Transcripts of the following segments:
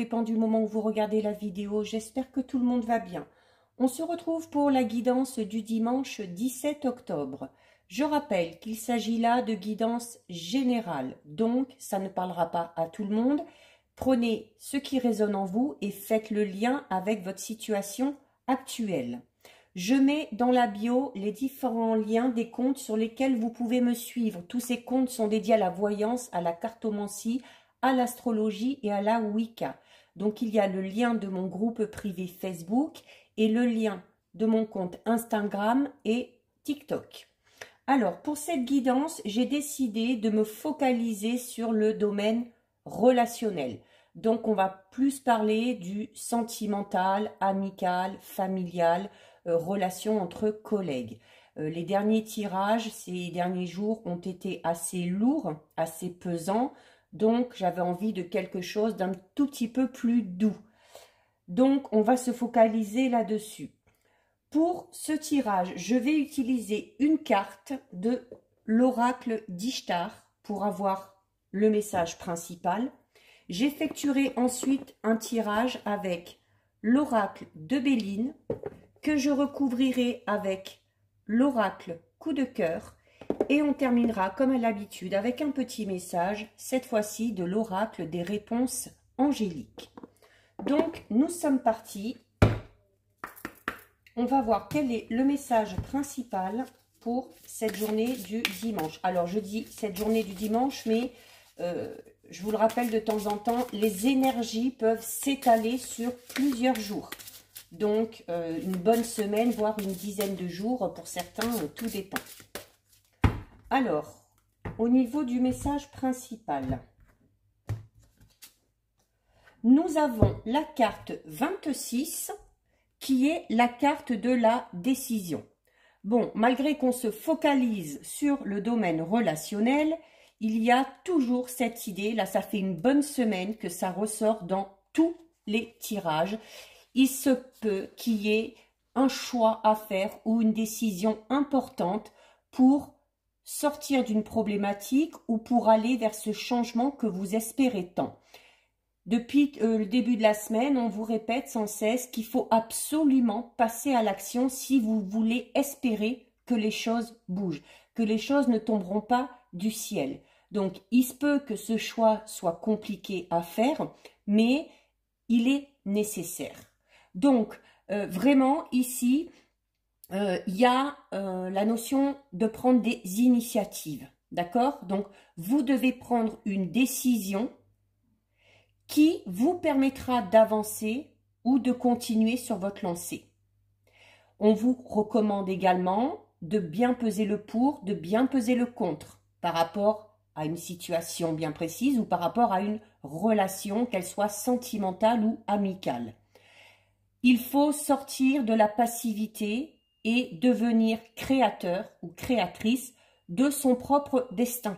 dépend du moment où vous regardez la vidéo. J'espère que tout le monde va bien. On se retrouve pour la guidance du dimanche 17 octobre. Je rappelle qu'il s'agit là de guidance générale, donc ça ne parlera pas à tout le monde. Prenez ce qui résonne en vous et faites le lien avec votre situation actuelle. Je mets dans la bio les différents liens des comptes sur lesquels vous pouvez me suivre. Tous ces comptes sont dédiés à la voyance, à la cartomancie, à l'astrologie et à la Wicca. Donc il y a le lien de mon groupe privé Facebook et le lien de mon compte Instagram et TikTok. Alors pour cette guidance, j'ai décidé de me focaliser sur le domaine relationnel. Donc on va plus parler du sentimental, amical, familial, relations entre collègues. Les derniers tirages, ces derniers jours, ont été assez lourds, assez pesants. Donc, j'avais envie de quelque chose d'un tout petit peu plus doux. Donc, on va se focaliser là-dessus. Pour ce tirage, je vais utiliser une carte de l'oracle d'Ishtar pour avoir le message principal. J'effectuerai ensuite un tirage avec l'oracle de Béline, que je recouvrirai avec l'oracle coup de cœur et on terminera comme à l'habitude avec un petit message, cette fois-ci de l'oracle des réponses angéliques. Donc nous sommes partis, on va voir quel est le message principal pour cette journée du dimanche. Alors je dis cette journée du dimanche, mais je vous le rappelle de temps en temps, les énergies peuvent s'étaler sur plusieurs jours. Donc, une bonne semaine, voire une dizaine de jours, pour certains, tout dépend. Alors, au niveau du message principal, nous avons la carte 26, qui est la carte de la décision. Bon, malgré qu'on se focalise sur le domaine relationnel, il y a toujours cette idée, là ça fait une bonne semaine que ça ressort dans tous les tirages. Il se peut qu'il y ait un choix à faire ou une décision importante pour sortir d'une problématique ou pour aller vers ce changement que vous espérez tant. Depuis le début de la semaine, on vous répète sans cesse qu'il faut absolument passer à l'action si vous voulez espérer que les choses bougent, que les choses ne tomberont pas du ciel. Donc, il se peut que ce choix soit compliqué à faire, mais il est nécessaire. Donc, vraiment, ici, il y a la notion de prendre des initiatives, d'accord? Donc, vous devez prendre une décision qui vous permettra d'avancer ou de continuer sur votre lancée. On vous recommande également de bien peser le pour, de bien peser le contre par rapport à une situation bien précise ou par rapport à une relation, qu'elle soit sentimentale ou amicale. Il faut sortir de la passivité et devenir créateur ou créatrice de son propre destin.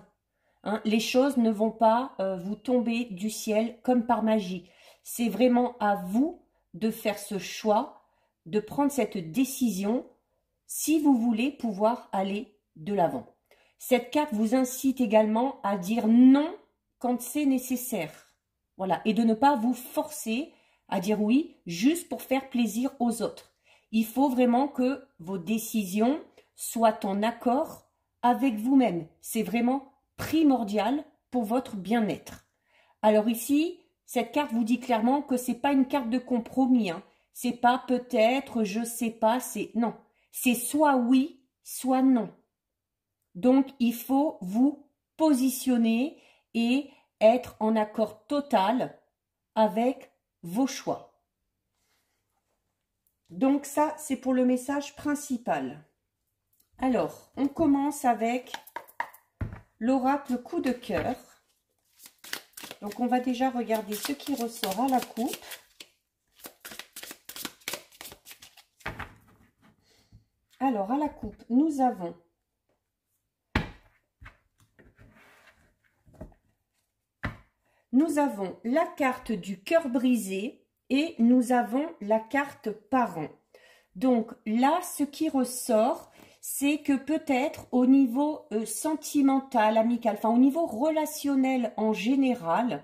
Hein, les choses ne vont pas vous tomber du ciel comme par magie. C'est vraiment à vous de faire ce choix, de prendre cette décision si vous voulez pouvoir aller de l'avant. Cette carte vous incite également à dire non quand c'est nécessaire. Voilà, et de ne pas vous forcer à dire oui juste pour faire plaisir aux autres. Il faut vraiment que vos décisions soient en accord avec vous-même. C'est vraiment primordial pour votre bien-être. Alors ici, cette carte vous dit clairement que c'est pas une carte de compromis. Hein. C'est pas peut-être, je sais pas, c'est non. C'est soit oui, soit non. Donc, il faut vous positionner et être en accord total avec vos choix. Donc ça, c'est pour le message principal. Alors, on commence avec l'oracle coup de cœur. Donc, on va déjà regarder ce qui ressort à la coupe. Alors, à la coupe, nous avons la carte du cœur brisé et nous avons la carte parent. Donc là, ce qui ressort, c'est que peut-être au niveau sentimental, amical, enfin au niveau relationnel en général,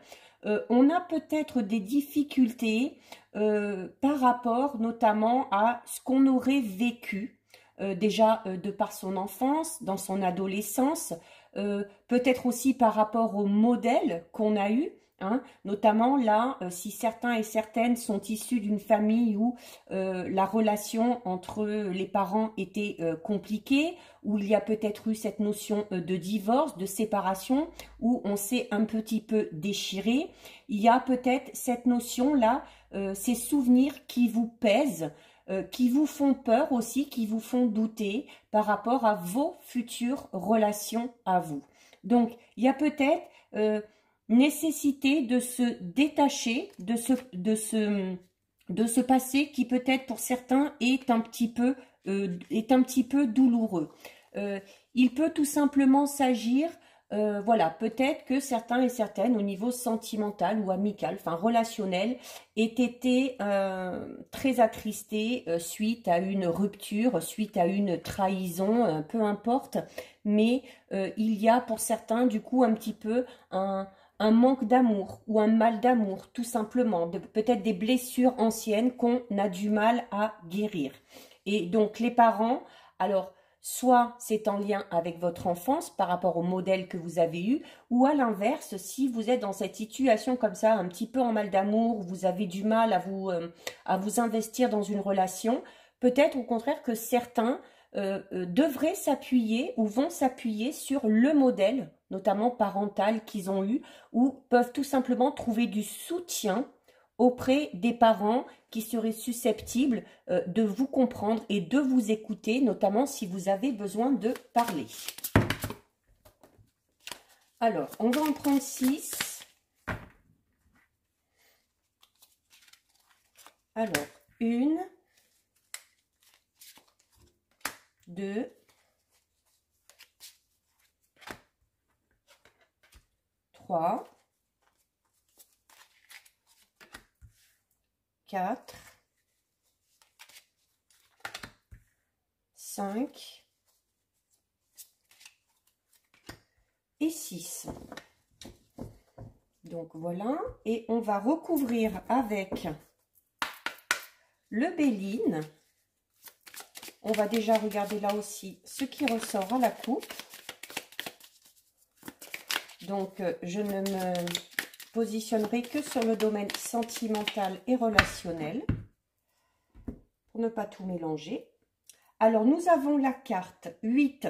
on a peut-être des difficultés par rapport notamment à ce qu'on aurait vécu déjà de par son enfance, dans son adolescence, peut-être aussi par rapport au modèle qu'on a eu. Hein, notamment là, si certains et certaines sont issus d'une famille où la relation entre les parents était compliquée, où il y a peut-être eu cette notion de divorce, de séparation, où on s'est un petit peu déchiré, il y a peut-être cette notion-là, ces souvenirs qui vous pèsent, qui vous font peur aussi, qui vous font douter par rapport à vos futures relations à vous. Donc, il y a peut-être nécessité de se détacher de ce passé qui peut-être pour certains est un petit peu douloureux. Il peut tout simplement s'agir, voilà, peut-être que certains et certaines au niveau sentimental ou amical, enfin relationnel, aient été très attristés suite à une rupture, suite à une trahison, peu importe, mais il y a pour certains du coup un petit peu un manque d'amour ou un mal d'amour, tout simplement, peut-être des blessures anciennes qu'on a du mal à guérir. Et donc les parents, alors soit c'est en lien avec votre enfance par rapport au modèle que vous avez eu, ou à l'inverse, si vous êtes dans cette situation comme ça, un petit peu en mal d'amour, vous avez du mal à vous investir dans une relation, peut-être au contraire que certains devraient s'appuyer ou vont s'appuyer sur le modèle, notamment parental qu'ils ont eu, ou peuvent tout simplement trouver du soutien auprès des parents qui seraient susceptibles de vous comprendre et de vous écouter, notamment si vous avez besoin de parler. Alors, on va en prendre 6. Alors, 1, 2, 3, 4, 5 et 6. Donc voilà, et on va recouvrir avec le Béline. On va déjà regarder là aussi ce qui ressort à la coupe. Donc, je ne me positionnerai que sur le domaine sentimental et relationnel pour ne pas tout mélanger. Alors, nous avons la carte 8,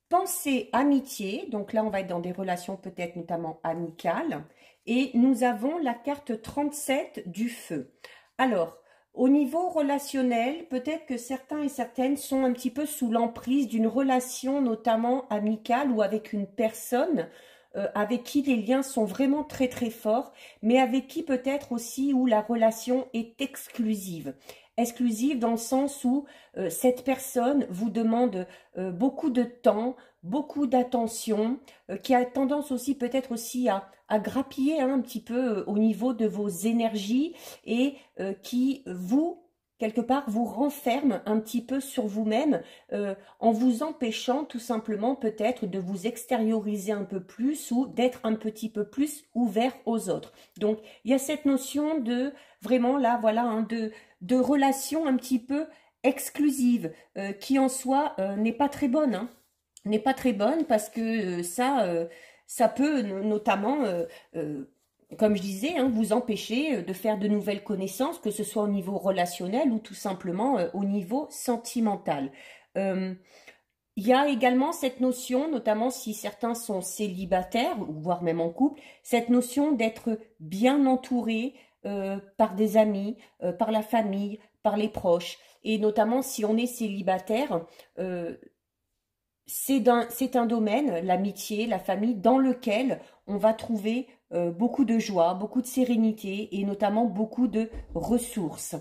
pensée, amitié. Donc là, on va être dans des relations peut-être notamment amicales. Et nous avons la carte 37 du feu. Alors, au niveau relationnel, peut-être que certains et certaines sont un petit peu sous l'emprise d'une relation notamment amicale ou avec une personne avec qui les liens sont vraiment très très forts, mais avec qui peut-être aussi où la relation est exclusive. Exclusive dans le sens où cette personne vous demande beaucoup de temps, beaucoup d'attention, qui a tendance aussi peut-être aussi à grappiller un petit peu au niveau de vos énergies et qui vous, quelque part, vous renferme un petit peu sur vous-même en vous empêchant tout simplement peut-être de vous extérioriser un peu plus ou d'être un petit peu plus ouvert aux autres. Donc, il y a cette notion de, vraiment là, voilà, hein, de relation un petit peu exclusive qui en soi n'est pas très bonne, hein. N'est pas très bonne parce que ça peut notamment comme je disais, hein, vous empêcher de faire de nouvelles connaissances, que ce soit au niveau relationnel ou tout simplement au niveau sentimental. Il y a également cette notion, notamment si certains sont célibataires, voire même en couple, cette notion d'être bien entouré par des amis, par la famille, par les proches. Et notamment si on est célibataire, c'est un domaine, l'amitié, la famille, dans lequel on va trouver beaucoup de joie, beaucoup de sérénité et notamment beaucoup de ressources.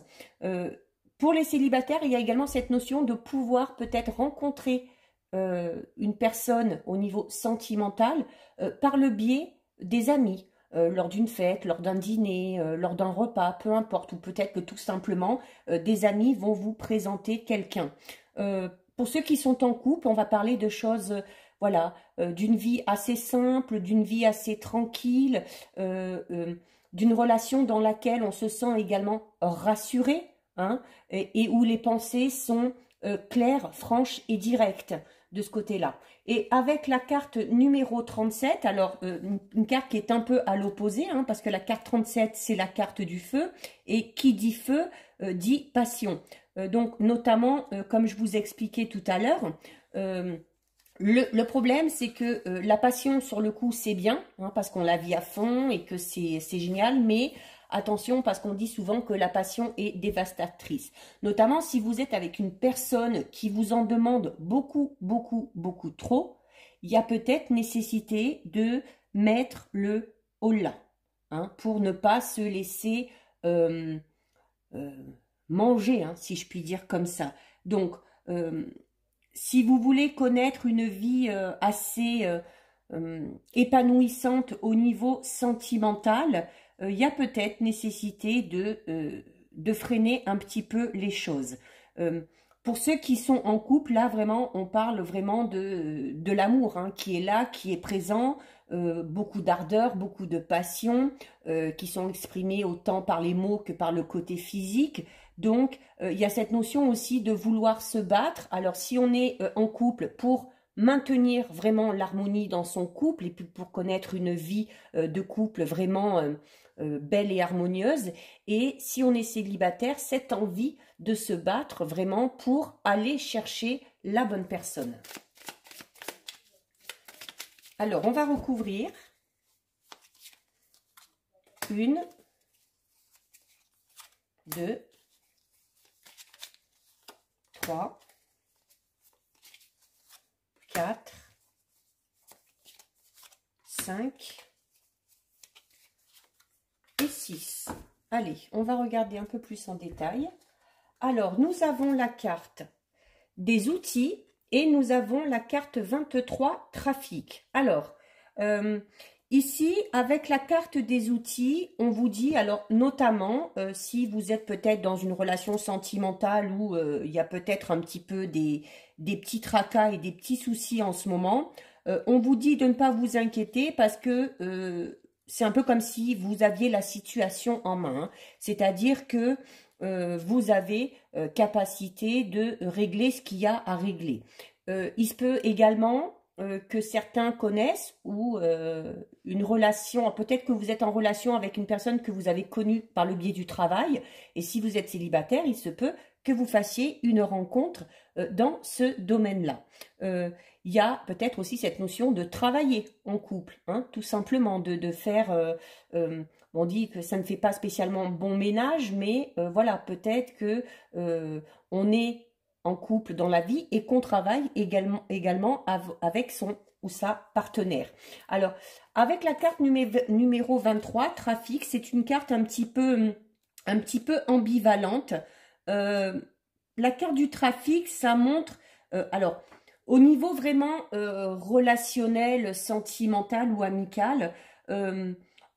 Pour les célibataires, il y a également cette notion de pouvoir peut-être rencontrer une personne au niveau sentimental par le biais des amis, lors d'une fête, lors d'un dîner, lors d'un repas, peu importe, ou peut-être que tout simplement des amis vont vous présenter quelqu'un. Pour ceux qui sont en couple, on va parler de choses voilà, d'une vie assez simple, d'une vie assez tranquille, d'une relation dans laquelle on se sent également rassuré, hein, et où les pensées sont claires, franches et directes de ce côté-là. Et avec la carte numéro 37, alors une carte qui est un peu à l'opposé, hein, parce que la carte 37, c'est la carte du feu, et qui dit feu, dit passion. Donc notamment, comme je vous expliquais tout à l'heure, le problème, c'est que la passion, sur le coup, c'est bien, hein, parce qu'on la vit à fond et que c'est génial, mais attention, parce qu'on dit souvent que la passion est dévastatrice. Notamment si vous êtes avec une personne qui vous en demande beaucoup, beaucoup, beaucoup trop, il y a peut-être nécessité de mettre le holà, hein, pour ne pas se laisser euh, euh, manger, hein, si je puis dire comme ça. Donc, si vous voulez connaître une vie assez épanouissante au niveau sentimental, il y a peut-être nécessité de freiner un petit peu les choses. Euh, pour ceux qui sont en couple, là vraiment, on parle vraiment de l'amour, hein, qui est là, qui est présent, beaucoup d'ardeur, beaucoup de passion, qui sont exprimées autant par les mots que par le côté physique. Donc, il y a cette notion aussi de vouloir se battre. Alors, si on est en couple pour maintenir vraiment l'harmonie dans son couple et puis pour connaître une vie de couple vraiment belle et harmonieuse. Et si on est célibataire, cette envie de se battre vraiment pour aller chercher la bonne personne. Alors, on va recouvrir une, deux, 3, 4, 5 et 6. Allez, on va regarder un peu plus en détail. Alors, nous avons la carte des outils et nous avons la carte 23, trafic. Alors, ici, avec la carte des outils, on vous dit, alors notamment, si vous êtes peut-être dans une relation sentimentale où il y a peut-être un petit peu des petits tracas et des petits soucis en ce moment, on vous dit de ne pas vous inquiéter parce que c'est un peu comme si vous aviez la situation en main, hein. C'est-à-dire que vous avez capacité de régler ce qu'il y a à régler. Il se peut également que certains connaissent ou une relation, peut-être que vous êtes en relation avec une personne que vous avez connue par le biais du travail, et si vous êtes célibataire, il se peut que vous fassiez une rencontre dans ce domaine-là. Il y a peut-être aussi cette notion de travailler en couple, hein, tout simplement, de faire, on dit que ça ne fait pas spécialement bon ménage, mais voilà, peut-être que on est en couple dans la vie et qu'on travaille également avec son ou sa partenaire. Alors, avec la carte numéro 23, trafic, c'est une carte un petit peu ambivalente. La carte du trafic, ça montre, alors, au niveau vraiment relationnel, sentimental ou amical,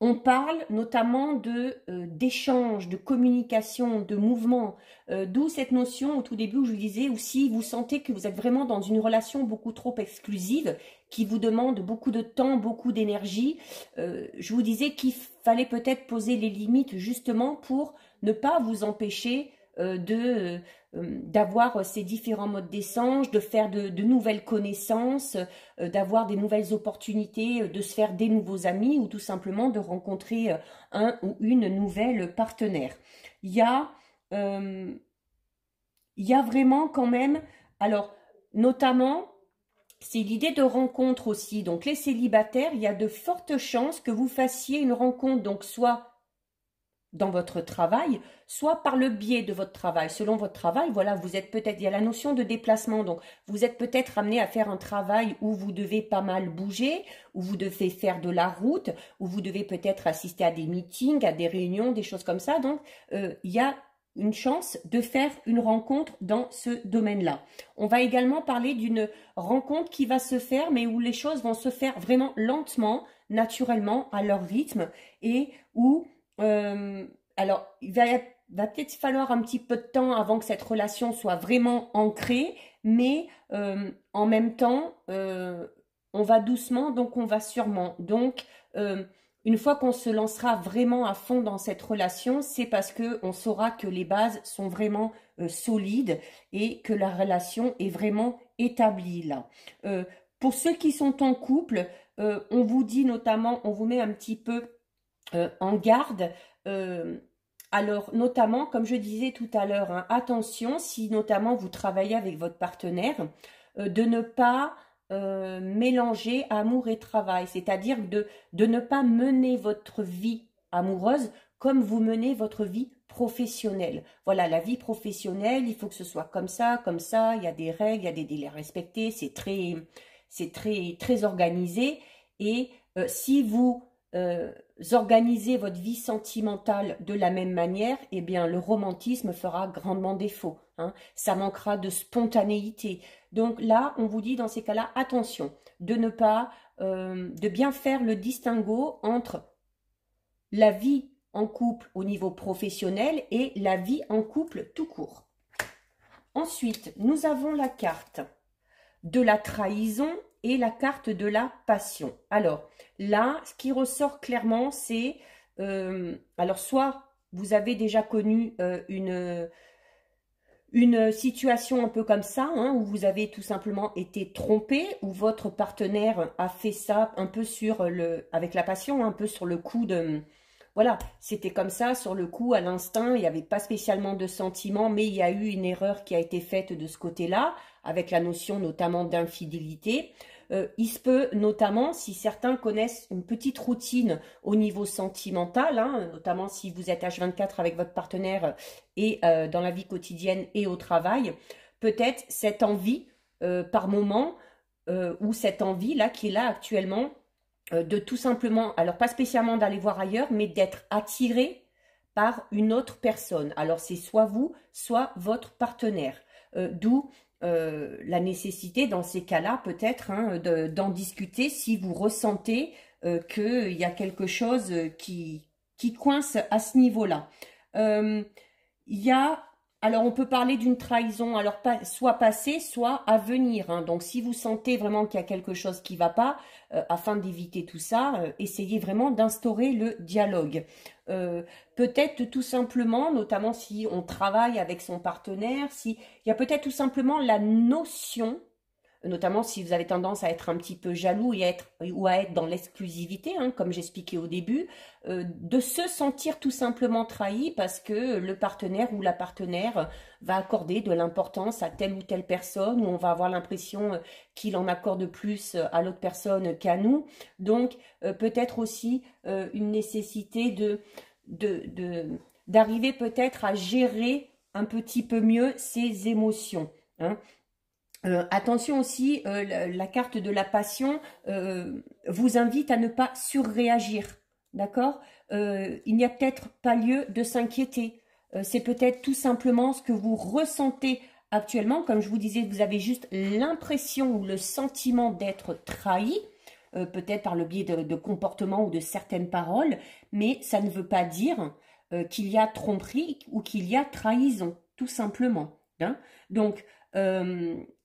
on parle notamment d'échange, de communication, de mouvement, d'où cette notion au tout début où je vous disais, ou si vous sentez que vous êtes vraiment dans une relation beaucoup trop exclusive, qui vous demande beaucoup de temps, beaucoup d'énergie, je vous disais qu'il fallait peut-être poser les limites justement pour ne pas vous empêcher d'avoir ces différents modes d'échange, de faire de nouvelles connaissances, d'avoir des nouvelles opportunités, de se faire des nouveaux amis ou tout simplement de rencontrer un ou une nouvelle partenaire. Il y a vraiment quand même, alors notamment, c'est l'idée de rencontre aussi. Donc les célibataires, il y a de fortes chances que vous fassiez une rencontre, donc soit dans votre travail, soit par le biais de votre travail. Selon votre travail, voilà, vous êtes peut-être, il y a la notion de déplacement, donc vous êtes peut-être amené à faire un travail où vous devez pas mal bouger, où vous devez faire de la route, où vous devez peut-être assister à des meetings, à des réunions, des choses comme ça. Donc, il y a une chance de faire une rencontre dans ce domaine-là. On va également parler d'une rencontre qui va se faire, mais où les choses vont se faire vraiment lentement, naturellement, à leur rythme, et où alors, il va peut-être falloir un petit peu de temps avant que cette relation soit vraiment ancrée, mais en même temps, on va doucement, donc on va sûrement. Donc, une fois qu'on se lancera vraiment à fond dans cette relation, c'est parce que on saura que les bases sont vraiment solides et que la relation est vraiment établie là. Pour ceux qui sont en couple, on vous dit notamment, on vous met un petit peu en garde. Alors, notamment, comme je disais tout à l'heure, hein, attention, si notamment vous travaillez avec votre partenaire, de ne pas mélanger amour et travail, c'est-à-dire de ne pas mener votre vie amoureuse comme vous menez votre vie professionnelle. Voilà, la vie professionnelle, il faut que ce soit comme ça, il y a des règles, il y a des délais respectés, très organisé. Et si vous organisez votre vie sentimentale de la même manière, eh bien le romantisme fera grandement défaut, hein. Ça manquera de spontanéité. Donc là, on vous dit dans ces cas-là, attention, de ne pas, de bien faire le distinguo entre la vie en couple au niveau professionnel et la vie en couple tout court. Ensuite, nous avons la carte de la trahison et la carte de la passion. Alors là, ce qui ressort clairement, c'est, alors soit vous avez déjà connu une situation un peu comme ça, hein, où vous avez tout simplement été trompé, où votre partenaire a fait ça un peu avec la passion, un peu sur le coup de... Voilà, c'était comme ça, sur le coup, à l'instinct, il n'y avait pas spécialement de sentiment, mais il y a eu une erreur qui a été faite de ce côté-là, avec la notion notamment d'infidélité. Il se peut notamment, si certains connaissent une petite routine au niveau sentimental, hein, notamment si vous êtes H24 avec votre partenaire et dans la vie quotidienne et au travail, peut-être cette envie par moment, ou cette envie là qui est là actuellement, de tout simplement, alors pas spécialement d'aller voir ailleurs, mais d'être attiré par une autre personne. Alors c'est soit vous, soit votre partenaire. D'où la nécessité dans ces cas-là peut-être, hein, d'en discuter si vous ressentez qu'il y a quelque chose qui coince à ce niveau-là. Il y a... Alors, on peut parler d'une trahison, alors soit passée, soit à venir, hein. Donc, si vous sentez vraiment qu'il y a quelque chose qui ne va pas, afin d'éviter tout ça, essayez vraiment d'instaurer le dialogue. Peut-être tout simplement, notamment si on travaille avec son partenaire, il y a peut-être tout simplement la notion, notamment si vous avez tendance à être un petit peu jaloux ou à être dans l'exclusivité, hein, comme j'expliquais au début, de se sentir tout simplement trahi parce que le partenaire ou la partenaire va accorder de l'importance à telle ou telle personne, ou on va avoir l'impression qu'il en accorde plus à l'autre personne qu'à nous. Donc, peut-être aussi une nécessité d'arriver peut-être à gérer un petit peu mieux ses émotions, hein. Attention aussi, la carte de la passion vous invite à ne pas surréagir, d'accord? Il n'y a peut-être pas lieu de s'inquiéter. C'est peut-être tout simplement ce que vous ressentez actuellement. Comme je vous disais, vous avez juste l'impression ou le sentiment d'être trahi, peut-être par le biais de comportements ou de certaines paroles, mais ça ne veut pas dire qu'il y a tromperie ou qu'il y a trahison, tout simplement, hein. Donc,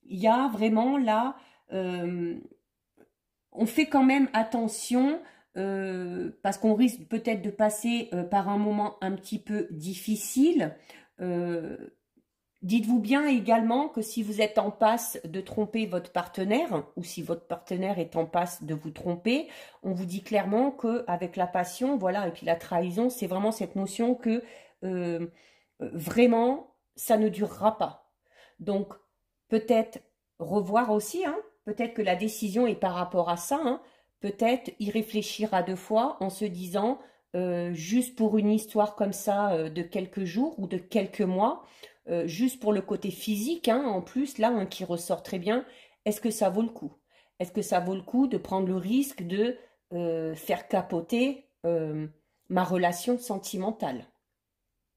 il y a vraiment là, on fait quand même attention parce qu'on risque peut-être de passer par un moment un petit peu difficile. Dites-vous bien également que si vous êtes en passe de tromper votre partenaire, ou si votre partenaire est en passe de vous tromper, on vous dit clairement qu'avec la passion, voilà, et puis la trahison, c'est vraiment cette notion que vraiment, ça ne durera pas. Donc, peut-être revoir aussi, hein, peut-être que la décision est par rapport à ça, hein, peut-être y réfléchir à deux fois en se disant, juste pour une histoire comme ça de quelques jours ou de quelques mois, juste pour le côté physique, hein, en plus, là, hein, qui ressort très bien, est-ce que ça vaut le coup? Est-ce que ça vaut le coup de prendre le risque de faire capoter ma relation sentimentale?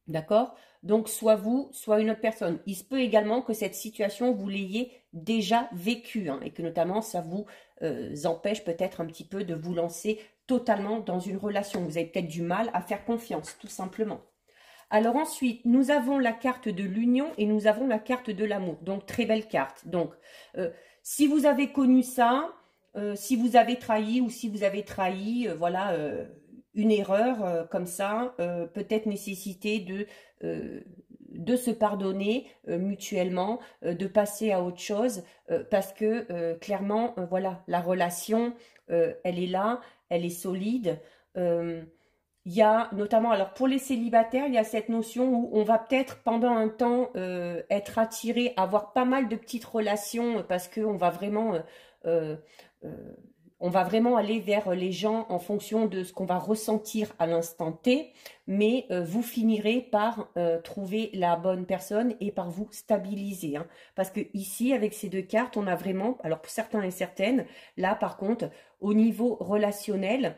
D'accord? Donc, soit vous, soit une autre personne. Il se peut également que cette situation, vous l'ayez déjà vécue, hein, et que notamment, ça vous empêche peut-être un petit peu de vous lancer totalement dans une relation. Vous avez peut-être du mal à faire confiance, tout simplement. Alors ensuite, nous avons la carte de l'union et nous avons la carte de l'amour. Donc, très belle carte. Donc, si vous avez connu ça, si vous avez trahi ou si vous avez trahi, voilà, une erreur comme ça, peut-être nécessité de se pardonner mutuellement, de passer à autre chose, parce que clairement, voilà, la relation, elle est là, elle est solide. Euh, il y a notamment, alors pour les célibataires, il y a cette notion où on va peut-être pendant un temps être attiré, avoir pas mal de petites relations parce qu'on va vraiment, euh, euh, on va vraiment aller vers les gens en fonction de ce qu'on va ressentir à l'instant T, mais vous finirez par trouver la bonne personne et par vous stabiliser, hein. Parce que ici, avec ces deux cartes, on a vraiment, alors pour certains et certaines, là par contre, au niveau relationnel,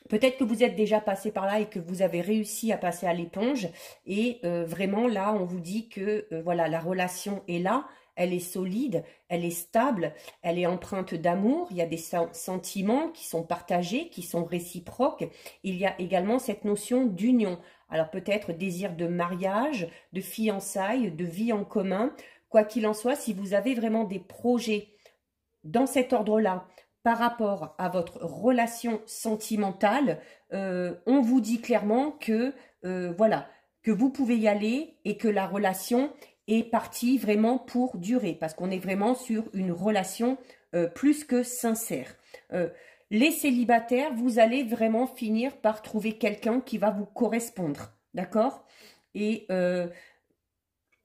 peut-être que vous êtes déjà passé par là et que vous avez réussi à passer à l'éponge. Et vraiment, là, on vous dit que voilà, la relation est là, elle est solide, elle est stable, elle est empreinte d'amour. Il y a des sentiments qui sont partagés, qui sont réciproques. Il y a également cette notion d'union. Alors peut-être désir de mariage, de fiançailles, de vie en commun. Quoi qu'il en soit, si vous avez vraiment des projets dans cet ordre-là, par rapport à votre relation sentimentale, on vous dit clairement que voilà, que vous pouvez y aller et que la relation est partie vraiment pour durer, parce qu'on est vraiment sur une relation plus que sincère. Les célibataires, vous allez vraiment finir par trouver quelqu'un qui va vous correspondre, d'accord? Et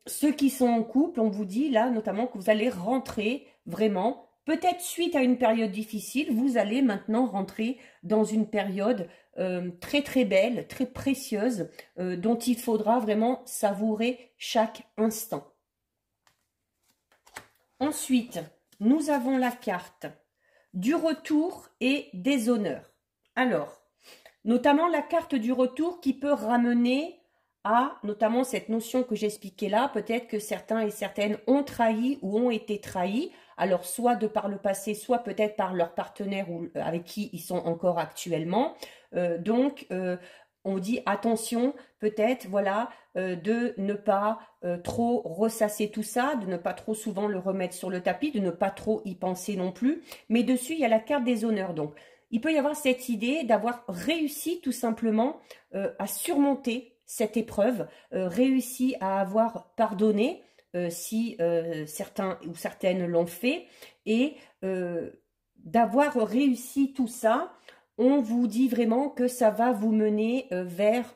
ceux qui sont en couple, on vous dit là notamment que vous allez rentrer vraiment, peut-être suite à une période difficile, vous allez maintenant rentrer dans une période très très belle, très précieuse, dont il faudra vraiment savourer chaque instant. Ensuite, nous avons la carte du retour et des honneurs. Alors, notamment la carte du retour qui peut ramener à notamment cette notion que j'expliquais là, peut-être que certains et certaines ont trahi ou ont été trahis, alors soit de par le passé, soit peut-être par leur partenaire ou avec qui ils sont encore actuellement. Donc, on dit attention, peut-être, voilà, de ne pas trop ressasser tout ça, de ne pas trop souvent le remettre sur le tapis, de ne pas trop y penser non plus. Mais dessus, il y a la carte des honneurs. Donc, il peut y avoir cette idée d'avoir réussi tout simplement à surmonter cette épreuve, réussi à avoir pardonné si certains ou certaines l'ont fait, et d'avoir réussi tout ça, on vous dit vraiment que ça va vous mener vers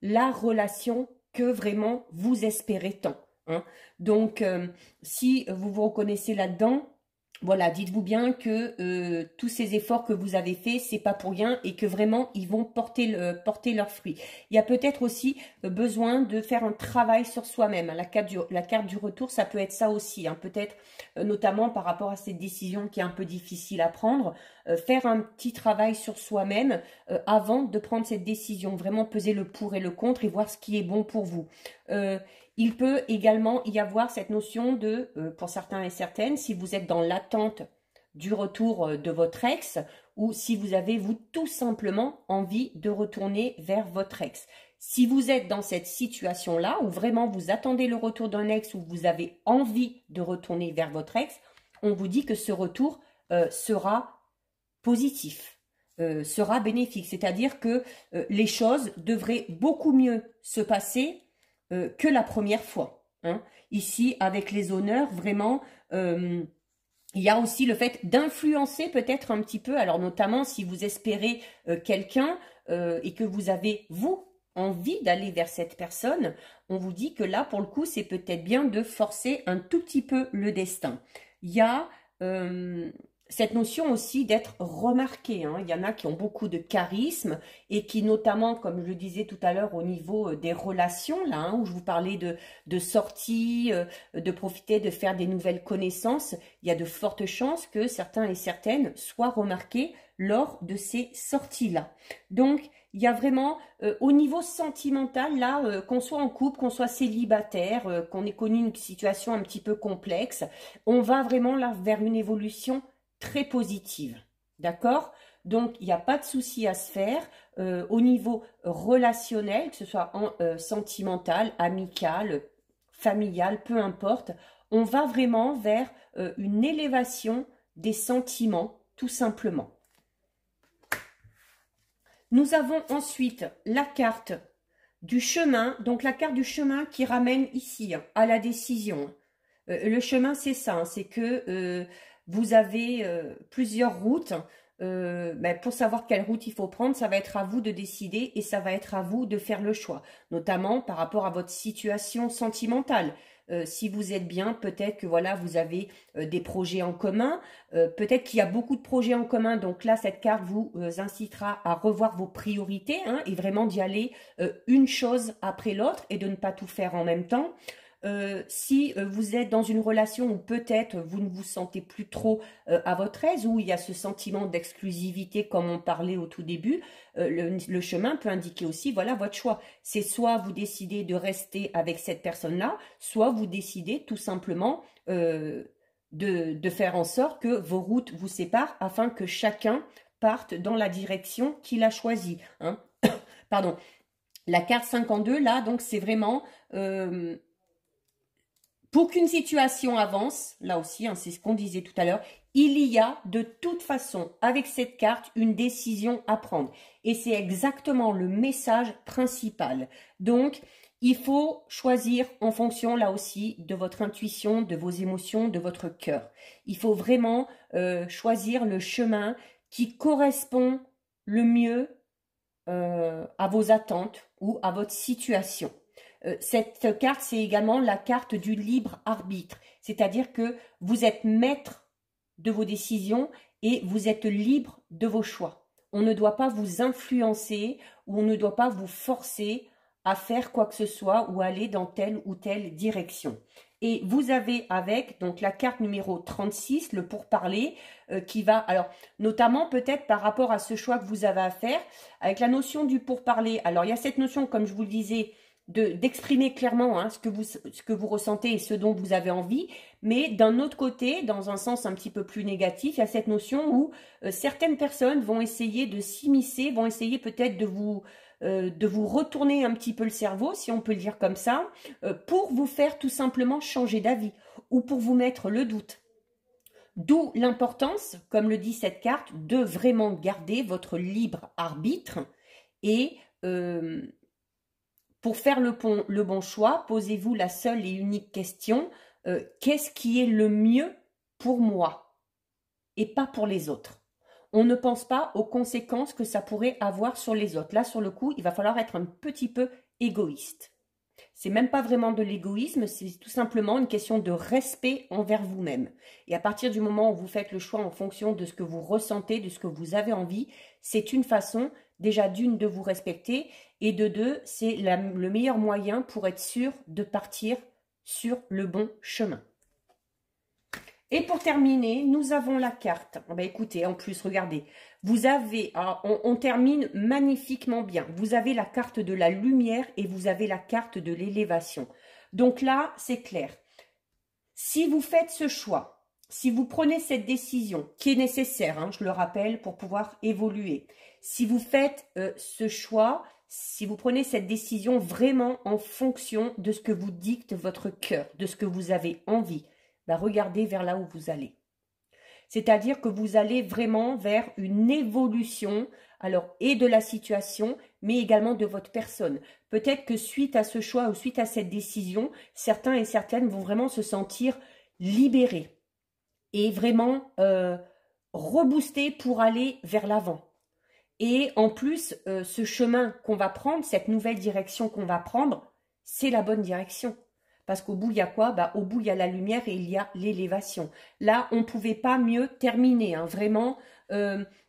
la relation que vraiment vous espérez tant, hein. Donc, si vous vous reconnaissez là-dedans, voilà, dites-vous bien que tous ces efforts que vous avez faits, c'est pas pour rien et que vraiment ils vont porter leurs fruits. Il y a peut-être aussi besoin de faire un travail sur soi-même. La carte du retour, ça peut être ça aussi, hein. Peut-être notamment par rapport à cette décision qui est un peu difficile à prendre, faire un petit travail sur soi-même avant de prendre cette décision. Vraiment peser le pour et le contre et voir ce qui est bon pour vous. Il peut également y avoir cette notion de, pour certains et certaines, si vous êtes dans l'attente du retour de votre ex ou si vous avez, vous, tout simplement envie de retourner vers votre ex. Si vous êtes dans cette situation-là, où vraiment vous attendez le retour d'un ex ou vous avez envie de retourner vers votre ex, on vous dit que ce retour sera positif, sera bénéfique. C'est-à-dire que les choses devraient beaucoup mieux se passer que la première fois, hein. Ici, avec les honneurs, vraiment, il y a aussi le fait d'influencer peut-être un petit peu, alors notamment si vous espérez quelqu'un et que vous avez, vous, envie d'aller vers cette personne, on vous dit que là, pour le coup, c'est peut-être bien de forcer un tout petit peu le destin. Il y a cette notion aussi d'être remarqué, hein. Il y en a qui ont beaucoup de charisme et qui notamment, comme je le disais tout à l'heure, au niveau des relations, là, hein, où je vous parlais de sorties, de profiter, de faire des nouvelles connaissances, il y a de fortes chances que certains et certaines soient remarqués lors de ces sorties-là. Donc, il y a vraiment, au niveau sentimental, là, qu'on soit en couple, qu'on soit célibataire, qu'on ait connu une situation un petit peu complexe, on va vraiment là vers une évolution très positive, d'accord? Donc, il n'y a pas de souci à se faire au niveau relationnel, que ce soit sentimental, amical, familial, peu importe. On va vraiment vers une élévation des sentiments, tout simplement. Nous avons ensuite la carte du chemin, donc la carte du chemin qui ramène ici à la décision. Le chemin, c'est ça, hein, c'est que vous avez plusieurs routes. Pour savoir quelle route il faut prendre, ça va être à vous de décider et ça va être à vous de faire le choix, notamment par rapport à votre situation sentimentale. Si vous êtes bien, peut-être que voilà, vous avez des projets en commun, peut-être qu'il y a beaucoup de projets en commun, donc là, cette carte vous incitera à revoir vos priorités hein, et vraiment d'y aller une chose après l'autre et de ne pas tout faire en même temps. Si vous êtes dans une relation où peut-être vous ne vous sentez plus trop à votre aise, où il y a ce sentiment d'exclusivité comme on parlait au tout début, le chemin peut indiquer aussi, voilà, votre choix. C'est soit vous décidez de rester avec cette personne-là, soit vous décidez tout simplement de faire en sorte que vos routes vous séparent afin que chacun parte dans la direction qu'il a choisie. Hein. Pardon. La carte 52, là, donc c'est vraiment... pour qu'une situation avance, là aussi, hein, c'est ce qu'on disait tout à l'heure, il y a de toute façon, avec cette carte, une décision à prendre. Et c'est exactement le message principal. Donc, il faut choisir en fonction, là aussi, de votre intuition, de vos émotions, de votre cœur. Il faut vraiment choisir le chemin qui correspond le mieux à vos attentes ou à votre situation. Cette carte, c'est également la carte du libre arbitre, c'est-à-dire que vous êtes maître de vos décisions et vous êtes libre de vos choix. On ne doit pas vous influencer ou on ne doit pas vous forcer à faire quoi que ce soit ou aller dans telle ou telle direction. Et vous avez avec donc la carte numéro 36, le pourparler, qui va, alors notamment peut-être par rapport à ce choix que vous avez à faire, avec la notion du pourparler. Alors il y a cette notion, comme je vous le disais, d'exprimer clairement hein, ce que vous ressentez et ce dont vous avez envie, mais d'un autre côté, dans un sens un petit peu plus négatif, il y a cette notion où certaines personnes vont essayer de s'immiscer, vont essayer peut-être de vous retourner un petit peu le cerveau, si on peut le dire comme ça, pour vous faire tout simplement changer d'avis ou pour vous mettre le doute. D'où l'importance, comme le dit cette carte, de vraiment garder votre libre arbitre et pour faire le bon choix, posez-vous la seule et unique question, qu'est-ce qui est le mieux pour moi et pas pour les autres? On ne pense pas aux conséquences que ça pourrait avoir sur les autres. Là, sur le coup, il va falloir être un petit peu égoïste. C'est même pas vraiment de l'égoïsme, c'est tout simplement une question de respect envers vous-même. Et à partir du moment où vous faites le choix en fonction de ce que vous ressentez, de ce que vous avez envie, c'est une façon déjà d'une de vous respecter et de deux, c'est le meilleur moyen pour être sûr de partir sur le bon chemin. Et pour terminer, nous avons la carte. Écoutez, en plus, regardez, vous avez, on termine magnifiquement bien. Vous avez la carte de la lumière et vous avez la carte de l'élévation. Donc là, c'est clair. Si vous faites ce choix, si vous prenez cette décision, qui est nécessaire, hein, je le rappelle, pour pouvoir évoluer, si vous faites ce choix, si vous prenez cette décision vraiment en fonction de ce que vous dicte votre cœur, de ce que vous avez envie, regardez vers là où vous allez. C'est-à-dire que vous allez vraiment vers une évolution, alors et de la situation, mais également de votre personne. Peut-être que suite à ce choix ou suite à cette décision, certains et certaines vont vraiment se sentir libérés et vraiment reboostés pour aller vers l'avant. Et en plus, ce chemin qu'on va prendre, cette nouvelle direction qu'on va prendre, c'est la bonne direction. Parce qu'au bout, il y a quoi? Au bout, il y a la lumière et il y a l'élévation. Là, on ne pouvait pas mieux terminer, hein, vraiment.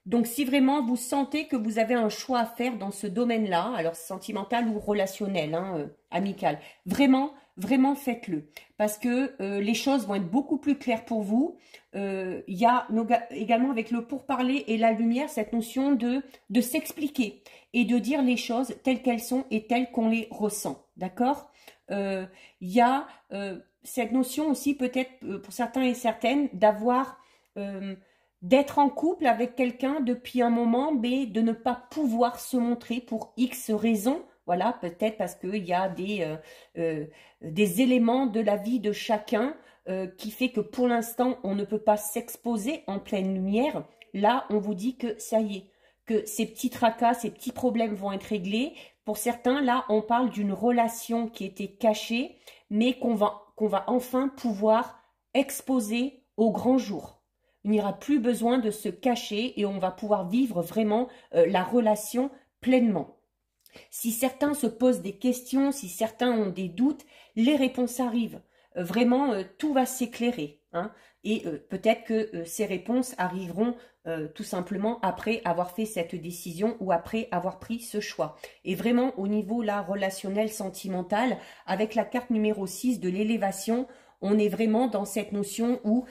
Donc, si vraiment vous sentez que vous avez un choix à faire dans ce domaine-là, alors sentimental ou relationnel, hein, amical, vraiment, vraiment faites-le. Parce que les choses vont être beaucoup plus claires pour vous. Il y a également avec le pourparler et la lumière, cette notion de s'expliquer et de dire les choses telles qu'elles sont et telles qu'on les ressent. D'accord ? Il y a cette notion aussi peut-être pour certains et certaines d'avoir d'être en couple avec quelqu'un depuis un moment mais de ne pas pouvoir se montrer pour X raisons, voilà, peut-être parce qu'il y a des éléments de la vie de chacun qui fait que pour l'instant on ne peut pas s'exposer en pleine lumière. là, on vous dit que ça y est, que ces petits tracas, ces petits problèmes vont être réglés. Pour certains, là, on parle d'une relation qui était cachée, mais qu'on va enfin pouvoir exposer au grand jour. Il n'y aura plus besoin de se cacher et on va pouvoir vivre vraiment la relation pleinement. Si certains se posent des questions, si certains ont des doutes, les réponses arrivent. Vraiment, tout va s'éclairer. Hein, et peut-être que ces réponses arriveront tout simplement après avoir fait cette décision ou après avoir pris ce choix. Et vraiment, au niveau là, relationnel, sentimental, avec la carte numéro 6 de l'élévation, on est vraiment dans cette notion où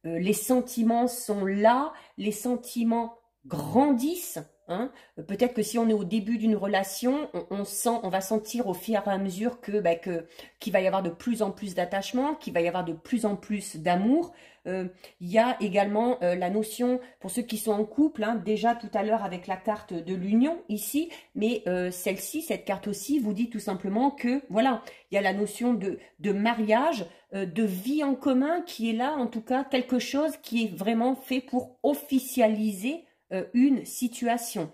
les sentiments sont là, les sentiments grandissent. Hein. Peut-être que si on est au début d'une relation, on va sentir au fur et à mesure qu'il va y avoir de plus en plus d'attachement, qu'il va y avoir de plus en plus d'amour. Il y a également la notion, pour ceux qui sont en couple, hein, déjà tout à l'heure avec la carte de l'union ici, mais celle-ci, cette carte aussi, vous dit tout simplement que, voilà, il y a la notion de mariage, de vie en commun qui est là, en tout cas, quelque chose qui est vraiment fait pour officialiser une situation.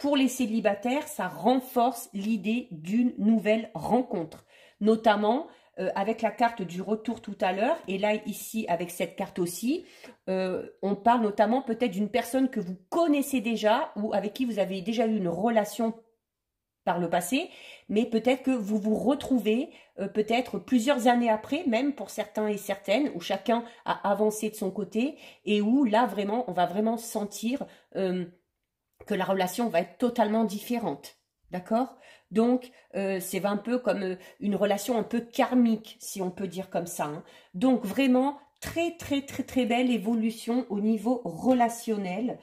Pour les célibataires, ça renforce l'idée d'une nouvelle rencontre, notamment avec la carte du retour tout à l'heure, et là ici avec cette carte aussi, on parle notamment peut-être d'une personne que vous connaissez déjà ou avec qui vous avez déjà eu une relation par le passé, mais peut-être que vous vous retrouvez peut-être plusieurs années après, même pour certains et certaines, où chacun a avancé de son côté et où là vraiment, on va vraiment sentir que la relation va être totalement différente. D'accord? Donc, c'est un peu comme une relation un peu karmique, si on peut dire comme ça. Hein. Donc, vraiment, très belle évolution au niveau relationnel.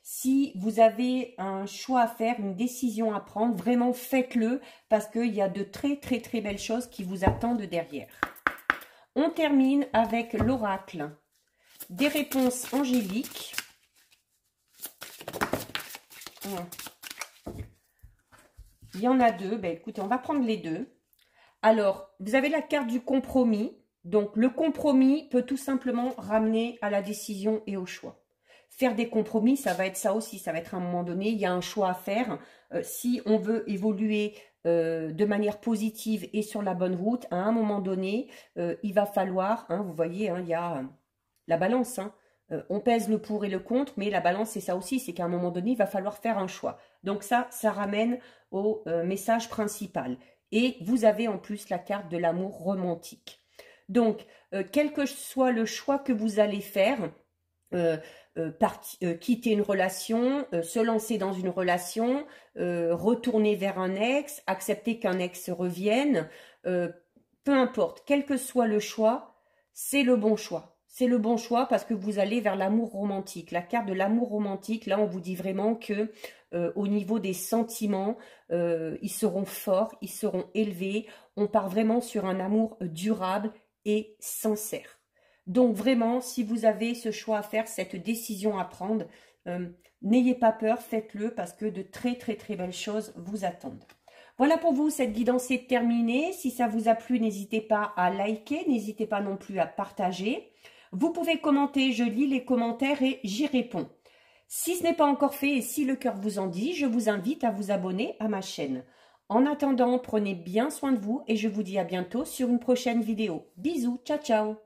Si vous avez un choix à faire, une décision à prendre, vraiment faites-le parce qu'il y a de très belles choses qui vous attendent derrière. On termine avec l'oracle des réponses angéliques. Il y en a deux. Ben, écoutez, on va prendre les deux. Alors, vous avez la carte du compromis. Donc, le compromis peut tout simplement ramener à la décision et au choix. Faire des compromis, ça va être ça aussi. Ça va être à un moment donné, il y a un choix à faire. Si on veut évoluer de manière positive et sur la bonne route, à un moment donné, il va falloir, hein, vous voyez, hein, il y a la balance. Hein, on pèse le pour et le contre, mais la balance, c'est ça aussi. C'est qu'à un moment donné, il va falloir faire un choix. Donc ça ramène au message principal. Et vous avez en plus la carte de l'amour romantique. Donc, quel que soit le choix que vous allez faire, quitter une relation, se lancer dans une relation, retourner vers un ex, accepter qu'un ex revienne, peu importe, quel que soit le choix, c'est le bon choix. C'est le bon choix parce que vous allez vers l'amour romantique. La carte de l'amour romantique, là, on vous dit vraiment que au niveau des sentiments, ils seront forts, ils seront élevés. On part vraiment sur un amour durable et sincère. Donc vraiment, si vous avez ce choix à faire, cette décision à prendre, n'ayez pas peur, faites-le parce que de très belles choses vous attendent. Voilà pour vous, cette guidance est terminée. Si ça vous a plu, n'hésitez pas à liker, n'hésitez pas non plus à partager. Vous pouvez commenter, je lis les commentaires et j'y réponds. Si ce n'est pas encore fait et si le cœur vous en dit, je vous invite à vous abonner à ma chaîne. En attendant, prenez bien soin de vous et je vous dis à bientôt sur une prochaine vidéo. Bisous, ciao ciao.